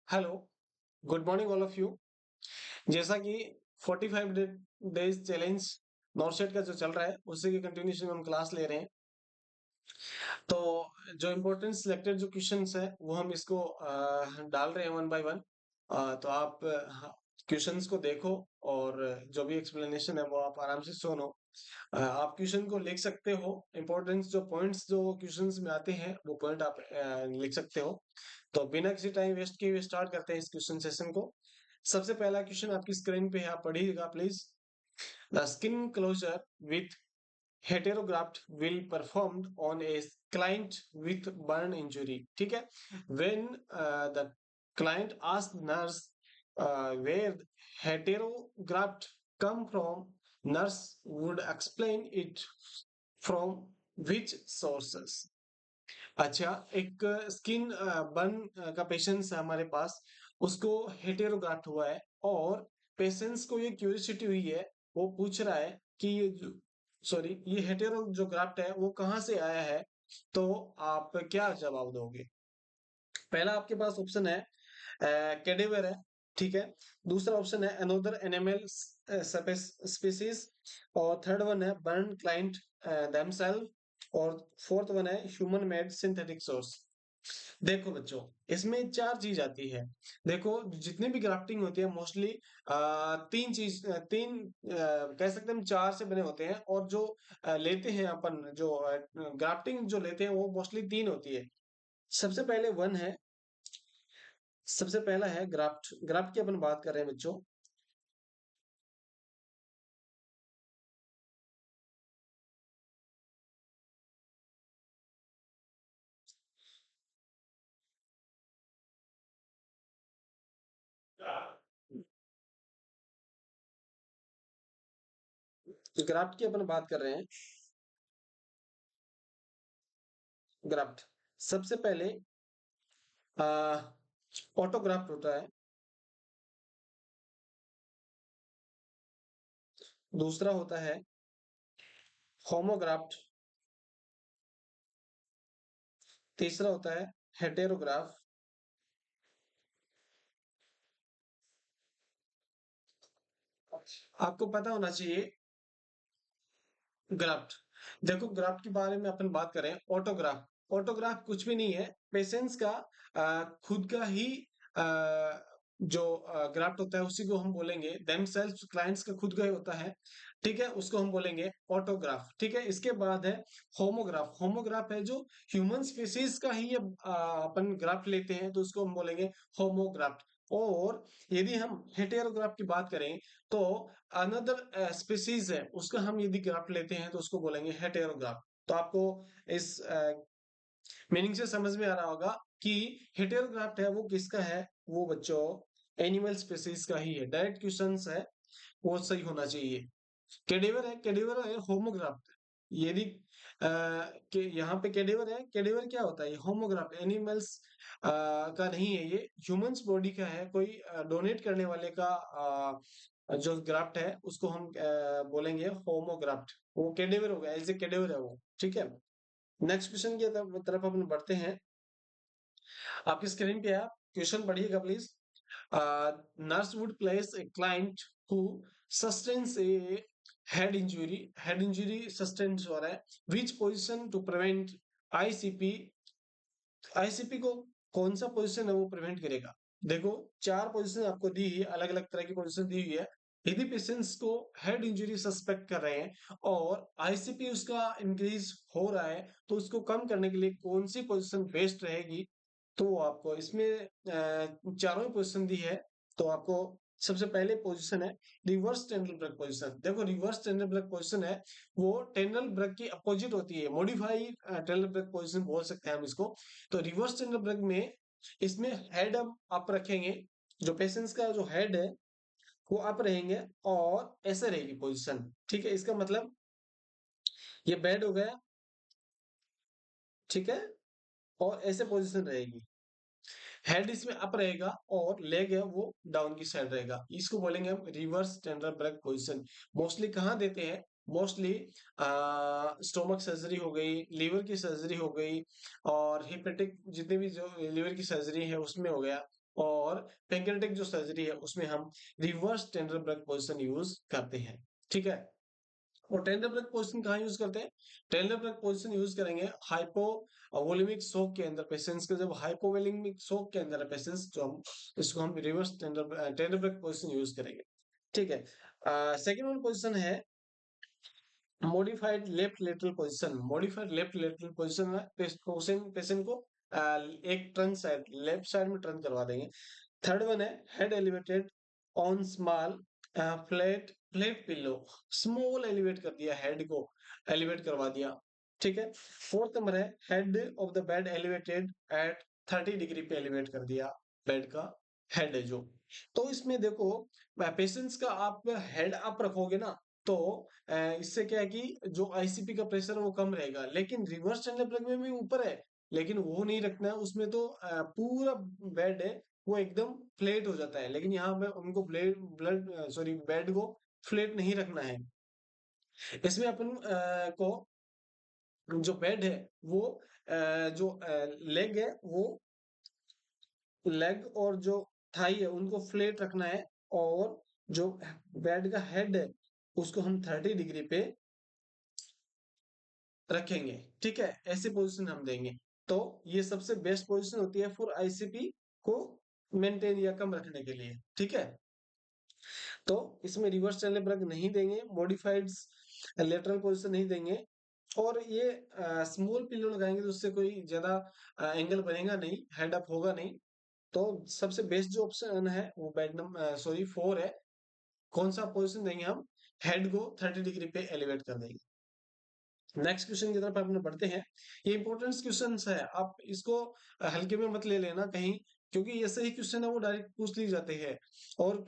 Hello, good morning all of you. जैसा कि 45 days challenge नॉर्सेट का जो चल रहा है उसी की कंटिन्यूशन में हम क्लास ले रहे हैं। तो जो इम्पोर्टेंट सिलेक्टेड जो क्वेश्चंस है वो हम इसको डाल रहे हैं वन बाय वन। तो आप क्वेश्चंस को देखो और जो भी एक्सप्लेनेशन है वो आप आराम से सुनो। आप क्वेश्चन को लिख सकते हो। इम्पोर्टेंट जो पॉइंट्स जो क्वेश्चंस में आते हैं वो पॉइंट आप लिख सकते हो। तो बिना किसी टाइम वेस्ट किए हुए स्टार्ट करते हैं इस क्वेश्चन सेशन को। सबसे पहला क्वेश्चन आपकी स्क्रीन पे है, आप पढ़िएगा please. The skin closure with heterograft will performed on a client with burn injury. ठीक है। When the client asked nurse where heterograft come from, nurse would explain it from which sources. अच्छा, एक skin burn का patient है हमारे पास, उसको हेटेरोग्राफ्ट हुआ है और पेशेंट्स को ये क्यूरियोसिटी हुई है। वो पूछ रहा है कि ये सॉरी ये हेटेरो जो ग्राफ्ट है वो कहाँ से आया है। तो आप क्या जवाब दोगे? पहला आपके पास ऑप्शन है कैडेवर है। ठीक है। दूसरा ऑप्शन है अनोदर एनिमल स्पीसीज। और थर्ड वन है बर्न क्लाइंट देमसेल्फ। और फोर्थ वन है ह्यूमन मेड सिंथेटिक सोर्स। देखो बच्चों, इसमें चार चीज आती है। देखो, जितनी भी ग्राफ्टिंग होती है मोस्टली तीन कह सकते हैं हम, चार से बने होते हैं। और जो लेते हैं अपन, जो ग्राफ्टिंग जो लेते हैं वो मोस्टली तीन होती है। सबसे पहले वन है, सबसे पहला है ग्राफ्ट। ग्राफ्ट की अपन बात कर रहे हैं बच्चों। ग्राफ्ट की अपन बात कर रहे हैं। ग्राफ्ट सबसे पहले ऑटोग्राफ्ट होता है। दूसरा होता है होमोग्राफ्ट। तीसरा होता है हेटेरोग्राफ। आपको पता होना चाहिए ग्राफ्ट। देखो, ग्राफ्ट के बारे में अपन बात करें, ऑटोग्राफ। ऑटोग्राफ कुछ भी नहीं है, पेशेंट्स का खुद का ही जो ग्राफ्ट होता है उसी को हम बोलेंगे देमसेल्फ। क्लाइंट्स का खुद का ही होता है। ठीक है, उसको हम बोलेंगे ऑटोग्राफ। ठीक है। इसके बाद है होमोग्राफ। होमोग्राफ है जो ह्यूमन स्पीसीज का ही अपन ग्राफ्ट लेते हैं तो उसको हम बोलेंगे होमोग्राफ्ट। और यदि हम हेटेरोग्राफ की बात करें तो अनदर स्पीसीज है उसका हम यदि ग्राफ लेते हैं तो उसको बोलेंगे हेटेरोग्राफ। तो आपको इस मीनिंग से समझ में आ रहा होगा कि हेटेरोग्राफ्ट है वो किसका है। वो बच्चों एनिमल स्पीसीज का ही है। डायरेक्ट क्वेश्चन है, वो सही होना चाहिए। कैडेवर है, कैडेवर है होमोग्राफ्ट। यदि के यहाँ पे कैडेवर है, कैडेवर क्या होता है? ये होमोग्राफ्ट एनिमल्स का नहीं है, ये ह्यूमंस बॉडी का है। कोई डोनेट करने वाले का जो ग्राफ्ट है उसको हम बोलेंगे होमोग्राफ्ट। वो कैडेवर होगा, एज ए कैडेवर है वो। ठीक है। नेक्स्ट क्वेश्चन की तरफ अपन बढ़ते हैं। आपकी स्क्रीन पे आप क्वेश्चन पढ़िएगा please. Nurse would place a client who sustains a head injury. Head injury sustains हो रहा है। Which position to prevent ICP. ICP को कौन सा पोजीशन है वो प्रिवेंट करेगा? देखो, चार पोजीशन आपको दी है, अलग अलग तरह की पोजीशन दी हुई है। यदि पेशेंट्स को हेड इंजरी सस्पेक्ट कर रहे हैं और आईसीपी उसका इंक्रीज हो रहा है तो उसको कम करने के लिए कौन सी पोजीशन बेस्ट रहेगी? तो आपको इसमें चारों ही पोजीशन दी है। तो आपको सबसे पहले पोजीशन है रिवर्स टेंडरबर्ग पोजीशन। देखो, रिवर्स टेंडरबर्ग पोजीशन है वो टेंडरबर्ग की अपोजिट होती है। मॉडिफाई टेंडरबर्ग पोजीशन बोल सकते हैं हम इसको। तो रिवर्स टेंडरबर्ग में इसमें हेड हम अप रखेंगे। जो पेशेंट्स का जो हेड है वो अप रहेंगे और ऐसे रहेगी पोजीशन। ठीक है, इसका मतलब ये बेड हो गया। ठीक है। और ऐसे पोजीशन रहेगी। हेड इसमें अप रहेगा और लेग है वो डाउन की साइड रहेगा। इसको बोलेंगे हम रिवर्स टेंडरबर्ग पोजीशन। मोस्टली कहाँ देते हैं? मोस्टली स्टोमक सर्जरी हो गई, लीवर की सर्जरी हो गई और हिपेटिक जितने भी जो लीवर की सर्जरी है उसमें हो गया। और पैंक्रेटिक जो सर्जरी है उसमें हम रिवर्स टेंडरबर्ग पोजीशन यूज करते हैं। ठीक है, और टेंडरबर्ग पोजीशन कहाँ यूज करते हैं? टेंडरबर्ग पोजीशन यूज करेंगे हाइपो वोलेमिक शॉक के अंदर। पेशेंट्स के जब हाइपोवोलेमिक शॉक के अंदर है पेशेंट्स, जो हम इसको हम रिवर्स टेंडरबर्ग पोजीशन यूज करेंगे। ठीक है, सेकेंड वन पोजीशन है modified left lateral position. Modified left lateral position में पेशेंट को एक टर्न साइड, लेफ्ट साइड में टर्न करवा देंगे। थर्ड वन है head elevated on small flat flat pillow. Small elevate कर दिया, हेड को एलिवेट करवा दिया। ठीक है, फोर्थ नंबर है head of the bed elevated at 30 degree पे एलिवेट कर दिया बेड का हेड है जो। तो इसमें देखो पेशेंट्स का आप हेड अप रखोगे ना, तो इससे क्या है कि जो आईसीपी का प्रेशर है वो कम रहेगा। लेकिन रिवर्स चैनल प्लग में भी ऊपर है, लेकिन वो नहीं रखना है उसमें, तो पूरा बेड है वो एकदम फ्लैट हो जाता है। लेकिन यहाँ पे उनको बेड को फ्लैट नहीं रखना है। इसमें अपन को जो बेड है वो जो लेग है वो लेग और जो थाई है उनको फ्लैट रखना है, और जो बेड का हेड है उसको हम 30 डिग्री पे रखेंगे। ठीक है, ऐसी पोजीशन हम देंगे। तो ये सबसे बेस्ट पोजीशन होती है फॉर आईसीपी को मेंटेन या कम रखने के लिए। ठीक है, तो इसमें रिवर्स चैनल ब्रेक नहीं देंगे, मॉडिफाइड लेटरल पोजीशन नहीं देंगे, और ये स्मॉल पिलो लगाएंगे तो उससे कोई ज्यादा एंगल बनेगा नहीं, हेड अप होगा नहीं। तो सबसे बेस्ट जो ऑप्शन है वो बेड नंबर 4 है। कौन सा पोजीशन देंगे हम? हेड को 30 डिग्री पे एलिवेट कर देंगे। नेक्स्ट क्वेश्चन की तरफ अपने बढ़ते हैं। ये इंपॉर्टेंट क्वेश्चन है, आप इसको हल्के में मत ले लेना कहीं, क्योंकि ऐसे ही क्वेश्चन है वो डायरेक्ट पूछ लिए जाते हैं, और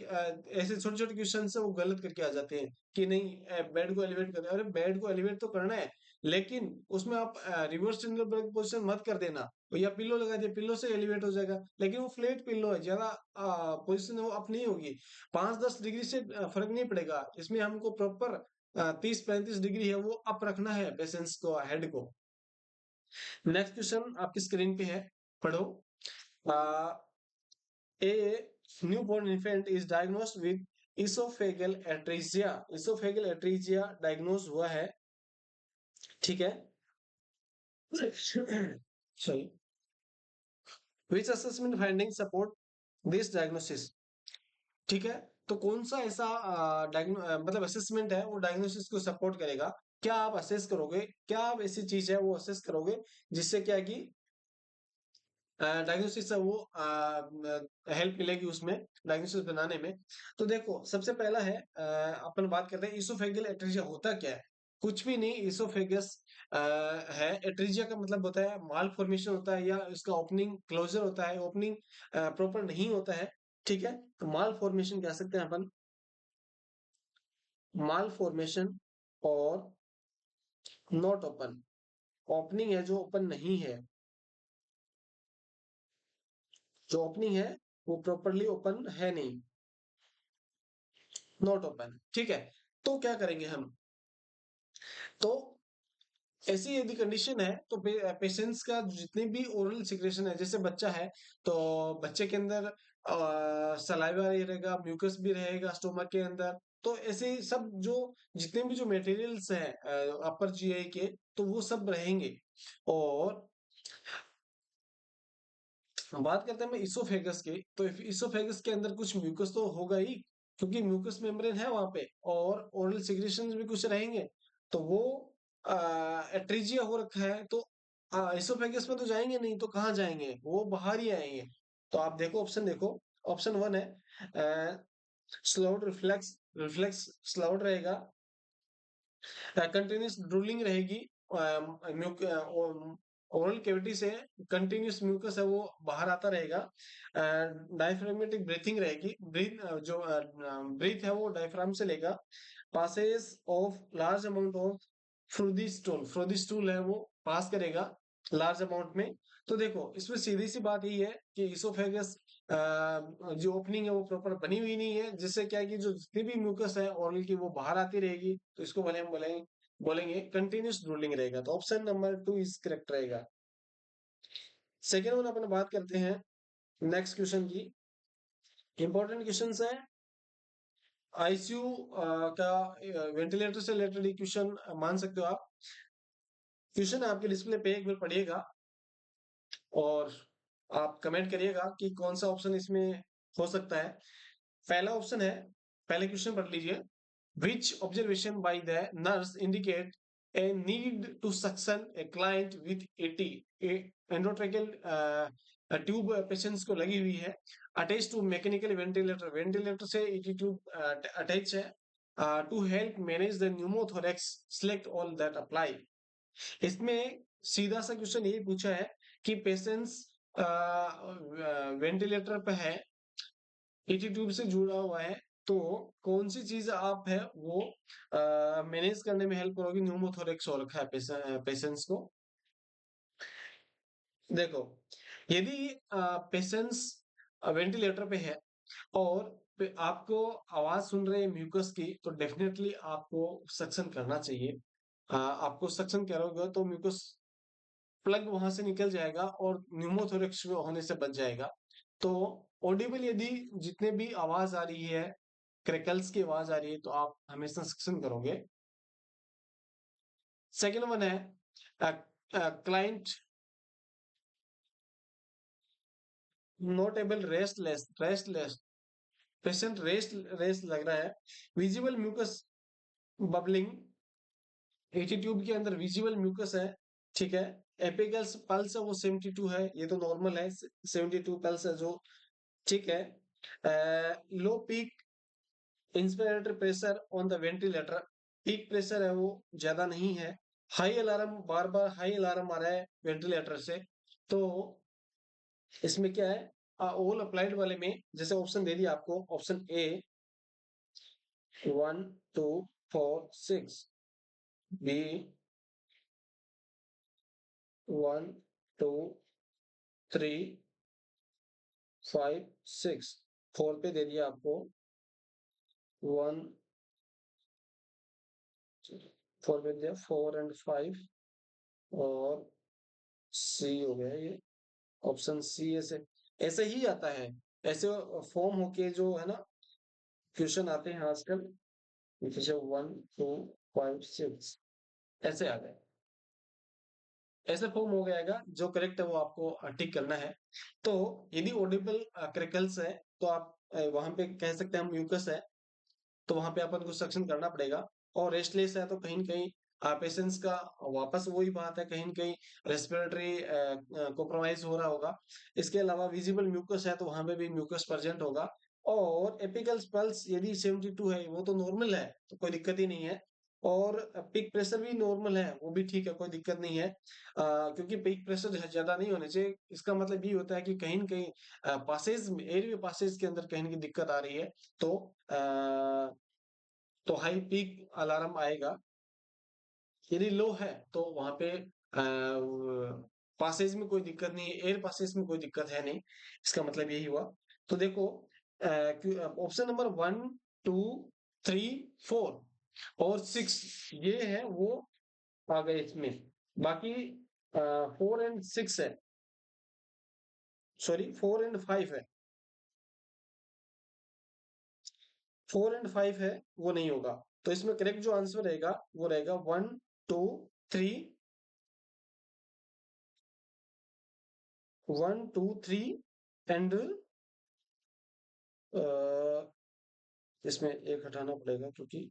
ऐसे छोटे छोटे क्वेश्चन से वो गलत करके आ जाते हैं कि नहीं बेड को एलिवेट कर। अरे बेड को एलिवेट तो करना है, लेकिन उसमें आप रिवर्स टेंडर पोजिशन मत कर देना, तो या पिल्लो लगा दिया, पिल्लो से एलिवेट हो जाएगा, लेकिन वो फ्लैट पिल्लो है, ज्यादा पोजिशन वो अप नहीं होगी, 5-10 डिग्री से फर्क नहीं पड़ेगा। इसमें हमको प्रॉपर 30-35 डिग्री है वो अप रखना है पेशेंट्स को, हेड को। नेक्स्ट क्वेश्चन आपकी स्क्रीन पे है, पढ़ो। A newborn infant is diagnosed with oesophageal atresia. Oesophageal atresia diagnose हुआ है। ठीक है, sorry, which assessment finding support this diagnosis. ठीक है, तो कौन सा ऐसा मतलब असेसमेंट है वो डायग्नोसिस को सपोर्ट करेगा? क्या आप असेस करोगे, क्या आप ऐसी चीज है वो असेस करोगे जिससे क्या है कि डायग्नोसिस है वो हेल्प मिलेगी उसमें, डायग्नोसिस बनाने में। तो देखो सबसे पहला है अपन बात करते हैं इसोफेगल एट्रीजिया होता क्या है। कुछ भी नहीं, इसोफेगस है, एट्रीजिया का मतलब होता है माल फॉर्मेशन होता है, या इसका ओपनिंग क्लोजर होता है, ओपनिंग प्रॉपर नहीं होता है। ठीक है, तो माल फॉर्मेशन कह सकते हैं अपन, माल फॉर्मेशन, और नॉट ओपन, ओपनिंग है जो ओपन नहीं है, जो ओपनिंग है वो प्रॉपरली ओपन है नहीं, नॉट ओपन। ठीक है, तो क्या करेंगे हम? तो ऐसी यदि कंडीशन है तो पेशेंट्स का जितने भी ओरल सिक्रेशन है, जैसे बच्चा है तो बच्चे के अंदर सलाइवा रहेगा, म्यूकस भी रहेगा स्टोमक के अंदर, तो ऐसे ही सब जो जितने भी जो मटेरियल्स हैं अपर जीआई के, तो वो सब रहेंगे। और बात करते हैं इसोफेगस की, तो इसोफेगस के अंदर कुछ म्यूकस तो होगा ही, क्योंकि म्यूकस मेम्ब्रेन है वहां पे, और ओरल सिक्रेशन भी कुछ रहेंगे, तो वो एट्रीजिया हो रखा है, तो इसोफेगस में तो जाएंगे नहीं, तो कहाँ जाएंगे, वो बाहर ही आएंगे। तो आप देखो ऑप्शन देखो, ऑप्शन 1 है स्लाउड रिफ्लेक्स, रिफ्लेक्स स्लाउड रहेगा, कंटिन्यूस ड्रूलिंग रहेगी, ओरल कैविटी से कंटिन्यूस म्यूकस है वो बाहर आता रहेगा, डायफ्रामेटिक ब्रीथिंग रहेगी, जो ब्रीथ है वो डायफ्राम से लेगा, passage of large amount of frothy stool है वो पास करेगा लार्ज अमाउंट में। तो देखो इसमें सीधी सी बात यही है कि इसोफेगस जो ओपनिंग है वो प्रॉपर बनी हुई नहीं है, जिससे क्या है कि जो जितनी भी म्यूकस है ओरल की वो बाहर आती रहेगी, तो इसको भले हम बोलेंगे कंटिन्यूस ड्रूलिंग रहेगा। तो ऑप्शन नंबर 2 इज करेक्ट रहेगा। सेकेंड वन अपन बात करते हैं नेक्स्ट क्वेश्चन की इंपॉर्टेंट क्वेश्चन है आईसीयू का वेंटिलेटर से रिलेटेड क्वेश्चन मान सकते हो आप। क्वेश्चन आपके डिस्प्ले पे एक बार पढ़िएगा और आप कमेंट करिएगा कि कौन सा ऑप्शन इसमें हो सकता है। पहला ऑप्शन है, पहले क्वेश्चन पढ़ लीजिए। Which observation by the nurse indicate a need to suction a client with AT? Endotracheal tube patients को लगी हुई है, attach to mechanical ventilator, ventilator से एटी ट्यूब अटैच है, to help manage the pneumothorax, select all that apply. इसमें सीधा सा question यही पूछा है कि पेशेंट्स वेंटिलेटर पे है, एटी ट्यूब से जुड़ा हुआ है, तो कौन सी चीज आप है वो मैनेज करने में हेल्प करोगी, न्यूमोथोरेक्स हो रखा है पेशेंट्स को। देखो, यदि पेशेंट्स वेंटिलेटर पे है और आपको आवाज सुन रहे हैं म्यूकस की, तो डेफिनेटली आपको सक्शन करना चाहिए। आपको सक्शन करोगे तो म्यूकस प्लग वहां से निकल जाएगा और न्यूमोथोरेक्स होने से बच जाएगा। तो ऑडिबल यदि जितने भी आवाज आ रही है, क्रैकल्स की आवाज आ रही है, तो आप हमेशा सक्शन करोगे। सेकेंड वन है client not able, restless, restless, patient rest rest लग रहा है। Visible mucus bubbling, ET tube के अंदर विजिबल म्यूकस है, ठीक है। एपिकल्स पल्स है वो 72 है, ये तो नॉर्मल है, 72 पल्स है जो, ठीक है। Low peak inspiratory pressure on the ventilator, peak pressure है वो ज्यादा नहीं है। हाई अलार्म, बार बार हाई अलार्म आ रहा है वेंटिलेटर से, तो इसमें क्या है, ऑल अप्लाइड वाले में जैसे ऑप्शन दे दिया आपको, ऑप्शन ए 1 2 4 6, बी 1 2 3 5 6, 4 पे दे दिया आपको 1, 4 पे दिया 4 एंड 5, और सी हो गया ये, ऑप्शन सी ऐसे ऐसे ही आता है। ऐसे फॉर्म होके जो है ना क्वेश्चन आते हैं आजकल, जैसे 1 2 5 6 ऐसे आ गए, ऐसे फॉर्म हो जाएगा। जो करेक्ट है वो आपको टिक करना है। तो यदि ऑडिबल क्रैकल्स है, तो आप वहां पे कह सकते हैं हम म्यूकस है, तो वहां पे अपन को सक्शन करना पड़ेगा। और रेस्टलेस है तो कहीं न कहीं पेशेंट्स का वापस वही बात है, कहीं न कहीं रेस्पिरेटरी कॉम्प्रोमाइज हो रहा होगा। इसके अलावा विजिबल म्यूकस है तो वहां पे भी म्यूकस प्रेजेंट होगा। और एपिकल पल्स यदि 72 है वो तो नॉर्मल है, तो कोई दिक्कत ही नहीं है। और पिक प्रेशर भी नॉर्मल है, वो भी ठीक है, कोई दिक्कत नहीं है। क्योंकि पिक प्रेशर ज्यादा नहीं होने चाहिए, इसका मतलब ये होता है कि कहीं न कहीं पासेज में, एयरवे पासेज के अंदर कहीं न कहीं दिक्कत आ रही है, तो तो हाई पीक अलार्म आएगा। यदि लो है तो वहां पे पासेज में कोई दिक्कत नहीं है, एयर पासेज में कोई दिक्कत है नहीं, इसका मतलब यही हुआ। तो देखो, ऑप्शन नंबर 1 2 3 4 और 6 ये है वो आ गए इसमें। बाकी 4 एंड 6 है, सॉरी 4 एंड 5 है, 4 एंड 5 है, वो नहीं होगा। तो इसमें करेक्ट जो आंसर रहेगा वो रहेगा 1 2 3, 1 2 3 एंड इसमें एक हटाना पड़ेगा क्योंकि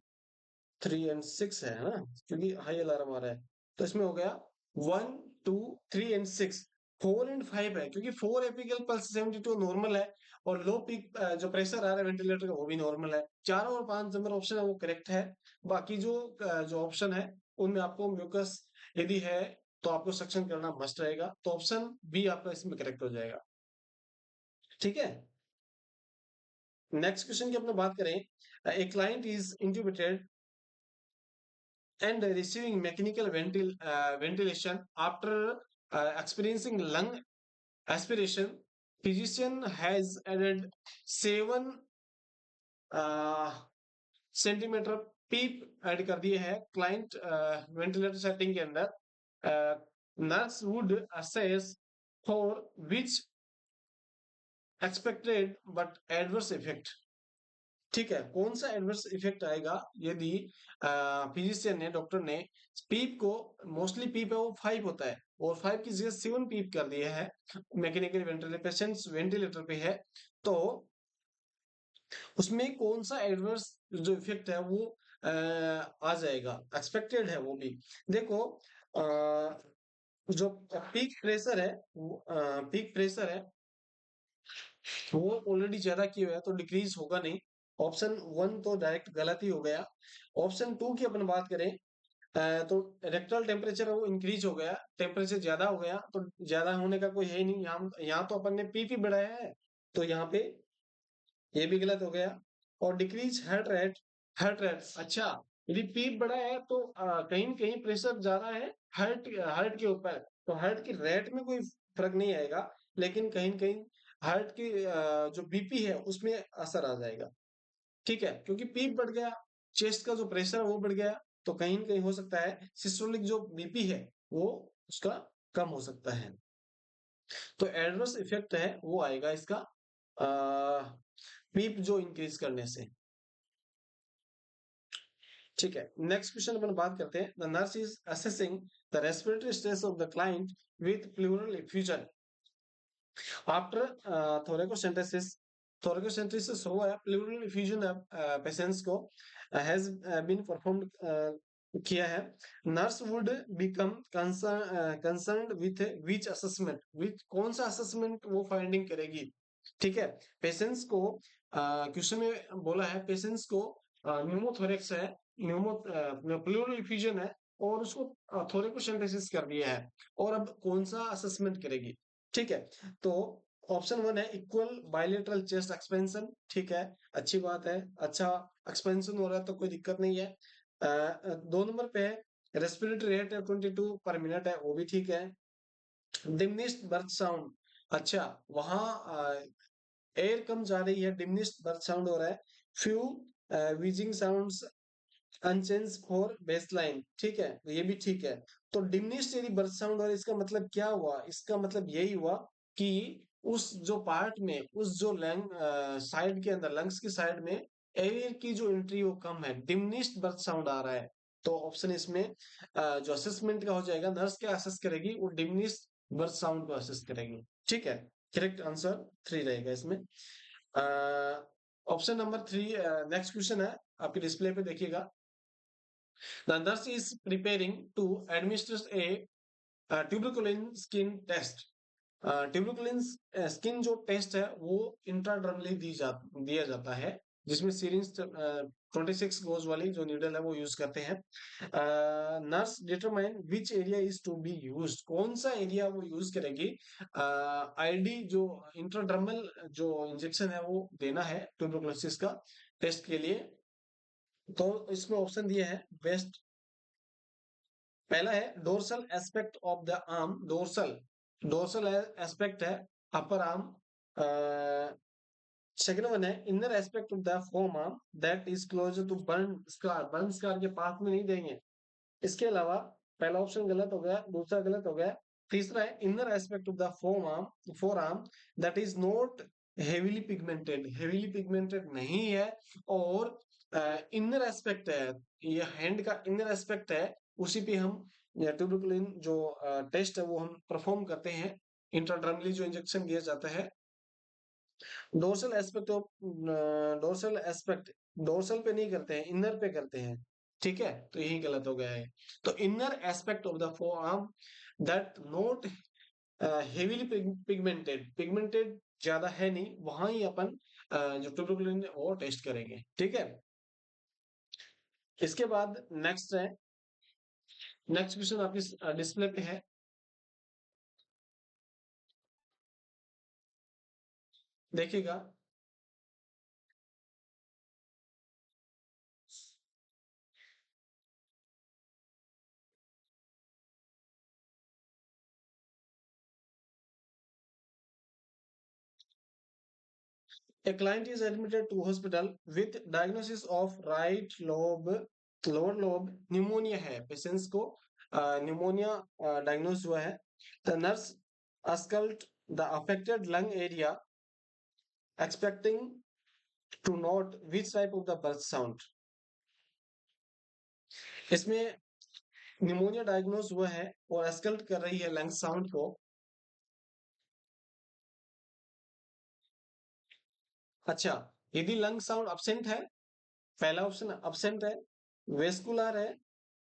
3 एंड 6 है ना, क्योंकि हाई अलार्म आ रहा है। तो इसमें हो गया 1 2 3 एंड 6। 4 एंड 5 है क्योंकि 4 एपिकल पल्स 72 नॉर्मल है, और लो पीक जो प्रेशर आ रहा है वेंटिलेटर का वो भी नॉर्मल है। 4 और 5 नंबर ऑप्शन है वो करेक्ट है। बाकी जो ऑप्शन है उनमें आपको म्यूकस यदि है तो आपको सक्शन करना मस्ट रहेगा, तो ऑप्शन बी आपका इसमें करेक्ट हो जाएगा। ठीक है। नेक्स्ट क्वेश्चन की अपने बात करें, a client is intubated and receiving mechanical ventilation after experiencing lung aspiration. Physician has added 7 centimeter PEEP add कर दिए हैं क्लाइंट वेंटिलेटर सेटिंग के अंदर। Nurse would assess for which expected but adverse effect. ठीक है, कौन सा एडवर्स इफेक्ट आएगा यदि फिजिशियन ने, डॉक्टर ने पीप को, मोस्टली पीप है वो 5 होता है और 5 की जगह 7 पीप कर दिया है, मैकेनिकल वेंटिलेटर, पेशेंट्स वेंटिलेटर पे है, तो उसमें कौन सा एडवर्स जो इफेक्ट है वो आ जाएगा, एक्सपेक्टेड है वो भी। देखो, जो पीक प्रेशर है, पीक प्रेशर है वो ऑलरेडी ज्यादा किया हुआ है तो डिक्रीज होगा नहीं। ऑप्शन वन तो डायरेक्ट गलत ही हो गया। ऑप्शन टू की अपन बात करें, तो रेक्टल टेम्परेचर है वो इंक्रीज हो गया, टेम्परेचर ज्यादा हो गया, तो ज्यादा होने का कोई है ही नहीं, यहाँ तो अपन ने पीपी बढ़ाया है, तो यहाँ पे ये भी गलत हो गया। और decrease heart rate, heart rate, अच्छा, यदि पीप बड़ा है तो कहीं न कहीं प्रेशर ज्यादा है हार्ट हार्ट के ऊपर, तो हार्ट की रेट में कोई फर्क नहीं आएगा, लेकिन कहीं न कहीं हार्ट की जो बीपी है उसमें असर आ जाएगा। ठीक है, क्योंकि पीप बढ़ गया, चेस्ट का जो प्रेशर है वो बढ़ गया, तो कहीं न कहीं हो सकता है सिस्टोलिक जो बीपी है वो उसका कम हो सकता है। तो एडवर्स इफेक्ट है वो आएगा इसका पीप जो इंक्रीज करने से। ठीक है, नेक्स्ट क्वेश्चन अपन बात करते हैं। The nurse is assessing the respiratory stress of the client with pleural effusion after thoracentesis। thoracentesis हुआ है, pleural effusion पेशेंट्स को हैज बीन परफॉर्म्ड किया है। Nurse would become concerned with which assessment, which कौन सा असेसमेंट वो finding करेगी। ठीक है, पेशेंट्स को क्वेश्चन में बोला है पेशेंट्स को न्यूमोथोरेक्स है, न्यूमो प्लूरल इफ्यूजन है और उसको थोरेकोसेंटेसिस कर दिया है, और अब कौन सा असेसमेंट करेगी। ठीक है, तो ऑप्शन वन है इक्वल बायलेटरल चेस्ट एक्सपेंशन। ठीक है, अच्छी बात है, अच्छा एक्सपेंशन हो रहा है तो कोई दिक्कत नहीं है। 2 नंबर पे है रेस्पिरेटरी रेट है 22 पर मिनट है, वो भी ठीक है। डिमिनिश्ड बर्थ साउंड, अच्छा, वहां एयर कम जा रही है, डिमिनिश्ड बर्थ साउंड हो रहा है। Few wheezing sounds unchanged for baseline, ठीक है, तो ये भी ठीक है। तो डिमिनिश्ड यदि बर्थ साउंड और इसका मतलब क्या हुआ, इसका मतलब यही हुआ कि उस जो पार्ट में, उस जो लंग साइड के अंदर, लंग्स की साइड में एयर की जो एंट्री वो कम है, डिमिनिश्ड बर्थ साउंड आ रहा है। तो ऑप्शन इसमें जो असेसमेंट का हो जाएगा, नर्स क्या असेस करेगी, वो डिमिनिश्ड बर्थ साउंड को असेस करेगी। ठीक है, करेक्ट आंसर 3 रहेगा इसमें। ऑप्शन नंबर 3, नेक्स्ट क्वेश्चन है, आपके डिस्प्ले पे देखिएगा। The nurse is preparing to administer a tuberculin skin test. Tuberculin skin जो टेस्ट है वो इंट्राडर्मली दिया जाता है, जिसमें सीरिंज 26 गोज वाली जो नीडल है वो यूज करते हैं। Nurse determine which area is to be used, कौन सा एरिया वो यूज करेगी। आईडी जो इंट्राडर्मल जो इंजेक्शन है वो देना है ट्यूबरकुलोसिस का टेस्ट के लिए। तो इसमें ऑप्शन दिए हैं बेस्ट। पहला है dorsal aspect of the arm, dorsal, dorsal aspect है अपर आर्म। सेकंड वन है inner aspect of the forearm that is closer to burn scar, burn scar के पास में नहीं देंगे। इसके अलावा पहला ऑप्शन गलत हो गया, दूसरा गलत हो गया। तीसरा है inner aspect of the foam arm, four arm that is not heavily pigmented, heavily pigmented नहीं है। और इनर एस्पेक्ट है, ये हैंड का इनर एस्पेक्ट है, उसी पे हम ट्यूबरकुलिन जो टेस्ट है वो हम परफॉर्म करते हैं, इंट्राडर्मली जो इंजेक्शन दिया जाता है। Dorsal aspect of, dorsal aspect dorsal पे नहीं करते हैं, इनर पे करते हैं। ठीक है, तो यही गलत हो गया है। तो inner aspect of the four arm that not heavily pigmented, pigmented ज्यादा है नहीं, वहां ही अपन जो ट्यूबरकुलिन वो टेस्ट करेंगे। ठीक है, इसके बाद नेक्स्ट है, नेक्स्ट क्वेश्चन आपकी डिस्प्ले पे है, देखिएगा। A client is admitted to hospital with diagnosis of right lobe, lower lobe pneumonia है, पेशेंट्स को pneumonia diagnosed हुआ है। The nurse ausculted the affected lung area expecting to note which type of the breath sound. इसमें pneumonia diagnose हुआ है और एस्कल्ट कर रही है लंग साउंड को। अच्छा, यदि लंग साउंड अब्सेंट है, पहला ऑप्शन अब्सेंट है, वेस्कुलर है,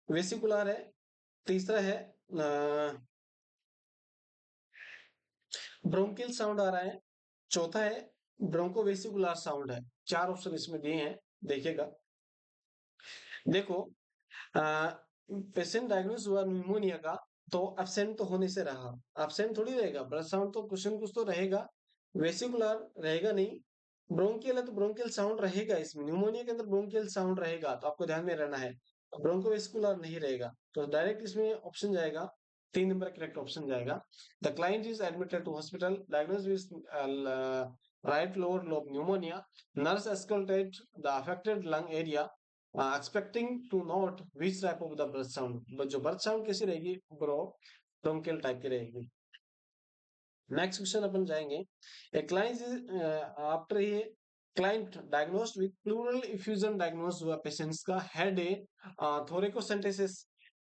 वेसिकुलर है, तीसरा है ब्रोंकियल साउंड आ रहा है, चौथा है ब्रोंकोवेसिकुलर साउंड है। चार ऑप्शन इसमें दिए हैं, देखिएगा। देखो, पेशेंट डायग्नोस हुआ निमोनिया का, तो एब्सेंट तो होने से रहा, एब्सेंट थोड़ी रहेगा, ब्लड साउंड तो कुछ न कुछ तो रहेगा, वेसिकुलर रहेगा नहीं, ब्रोंकियल है तो ब्रोंकियल साउंड रहेगा, इसमें निमोनिया के अंदर ब्रोंकियल साउंड रहेगा, तो आपको ध्यान में रहना है। ब्रोंकोवेस्कुलर नहीं रहेगा, तो डायरेक्ट इसमें ऑप्शन जाएगा, 3 नंबर करेक्ट ऑप्शन जाएगा। The client is admitted to hospital, diagnosed with right lower lobe pneumonia, nurse ausculted the affected lung area, expecting to note which type of the birth sound। जो birth sound कैसी रहेगी, bronchial type की रहेगी। Next question अपन जाएंगे। A client is after a client diagnosed with pleural effusion, diagnosed हुआ patients का, had a thoracentesis,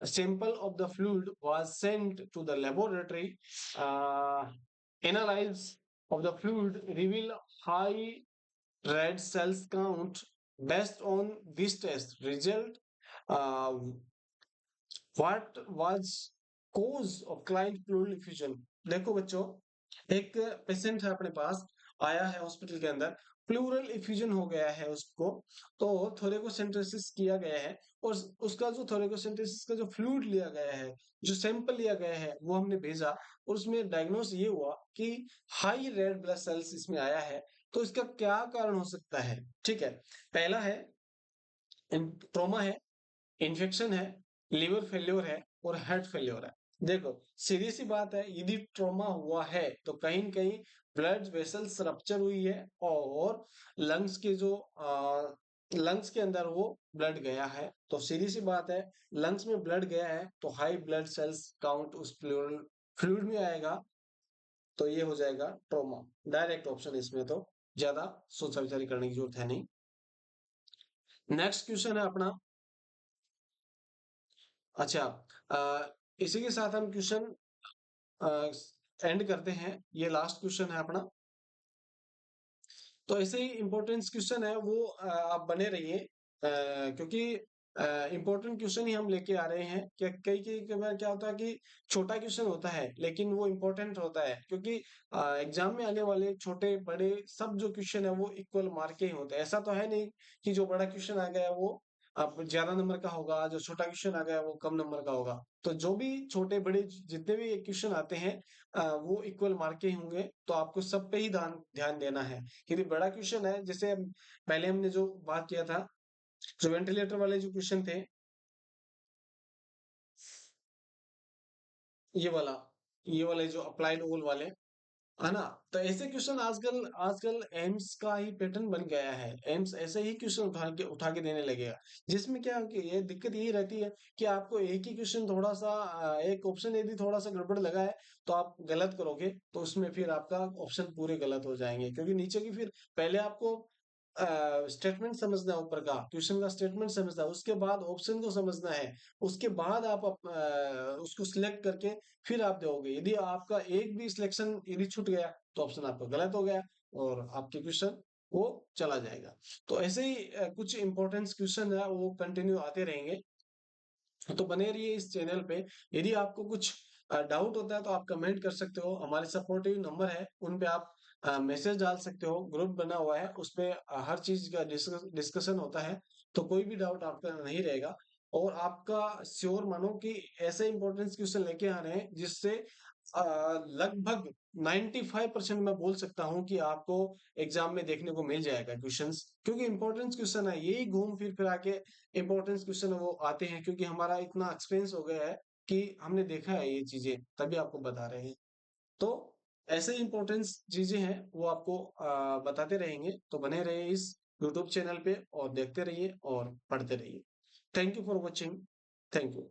sample of the fluid was sent to the laboratory, uh, analysis of the fluid reveal high red cells count, based on this test result, uh, what was cause of client pleural effusion। देखो बच्चों, एक patient है अपने पास, आया है hospital के अंदर, pleural effusion हो गया है उसको, तो थोरेकोसेंटेसिस किया गया है, और उसका जो थोरेकोसेंटेसिस का जो फ्लूइड लिया गया है, जो सैंपल लिया गया है, वो हमने भेजा, और उसमें डायग्नोस ये हुआ कि हाई रेड ब्लड सेल्स इसमें आया है। तो इसका क्या कारण हो सकता है? ठीक है, पहला है ट्रोमा है, इन्फेक्शन है, लिवर फेल्योर है, और हार्ट फेल्योर है। देखो, सीधी सी बात है, यदि ट्रोमा हुआ है तो कहीं न कहीं ब्लड वेसल्स रप्चर हुई है, और लंग्स के जो लंग्स के अंदर वो ब्लड गया है, तो सीधी सी बात है, लंग्स में ब्लड गया है तो हाई ब्लड सेल्स काउंट उस प्लूरल फ्लूइड में आएगा, तो ये हो जाएगा ट्रोमा। डायरेक्ट ऑप्शन इसमें, तो ज्यादा सोचा विचारी करने की जरूरत है नहीं। नेक्स्ट क्वेश्चन है अपना। अच्छा, इसी के साथ हम क्वेश्चन एंड करते हैं, ये लास्ट क्वेश्चन है अपना। तो ऐसे ही इंपॉर्टेंस क्वेश्चन है वो आप बने रहिए, क्योंकि इंपॉर्टेंट क्वेश्चन ही हम लेके आ रहे हैं। क्या कई कई बार क्या होता है कि छोटा क्वेश्चन होता है लेकिन वो इम्पोर्टेंट होता है, क्योंकि एग्जाम में आने वाले छोटे बड़े सब जो क्वेश्चन है वो इक्वल मार्क के ही होते हैं। ऐसा तो है नहीं कि जो बड़ा क्वेश्चन आ गया वो अब ज्यादा नंबर का होगा, जो छोटा क्वेश्चन आ गया वो कम नंबर का होगा। तो जो भी छोटे बड़े जितने भी क्वेश्चन आते हैं वो इक्वल मार्क के ही होंगे, तो आपको सब पे ही ध्यान ध्यान देना है। यदि बड़ा क्वेश्चन है, जैसे पहले हमने जो बात किया था, जो वेंटिलेटर वाले जो क्वेश्चन थे, ये वाला ये वाले जो अप्लाइड ओल वाले, है ना? तो ऐसे क्वेश्चन आजकल आजकल एम्स का ही पैटर्न बन गया है। एम्स ऐसे ही क्वेश्चन उठा के देने लगेगा, जिसमें क्या है कि ये दिक्कत यही रहती है कि आपको एक ही क्वेश्चन थोड़ा सा एक ऑप्शन यदि थोड़ा सा गड़बड़ लगा है तो आप गलत करोगे, तो उसमें फिर आपका ऑप्शन पूरे गलत हो जाएंगे, क्योंकि नीचे की फिर पहले आपको स्टेटमेंट समझना है, ऊपर का क्वेश्चन का स्टेटमेंट समझना है, उसके बाद ऑप्शन को समझना है, उसके बाद आप उसको सिलेक्ट करके फिर आप दोगे। यदि आपका एक भी सिलेक्शन यदि छूट गया तो ऑप्शन आपका गलत हो गया, और आपके क्वेश्चन वो चला जाएगा। तो ऐसे ही कुछ इंपॉर्टेंट क्वेश्चन है वो कंटिन्यू आते रहेंगे, तो बने रहिए इस चैनल पे। यदि आपको कुछ डाउट होता है तो आप कमेंट कर सकते हो, हमारे सपोर्टिव नंबर है उन पे आप मैसेज डाल सकते हो, ग्रुप बना हुआ है उस पे हर चीज का डिस्कशन होता है, तो कोई भी डाउट आपका नहीं रहेगा। और आपका श्योर मानो कि ऐसे इंपॉर्टेंस क्वेश्चन लेके आ रहे हैं जिससे लगभग 95% मैं बोल सकता हूँ कि आपको एग्जाम में देखने को मिल जाएगा क्वेश्चंस, क्योंकि इंपॉर्टेंस क्वेश्चन है, यही घूम फिर फिर आके इंपॉर्टेंस क्वेश्चन वो आते हैं, क्योंकि हमारा इतना एक्सपीरियंस हो गया है कि हमने देखा है ये चीजें, तभी आपको बता रहे हैं। तो ऐसे इंपॉर्टेंस चीजें हैं वो आपको बताते रहेंगे, तो बने रहिए इस यूट्यूब चैनल पे और देखते रहिए और पढ़ते रहिए। Thank you for watching. Thank you.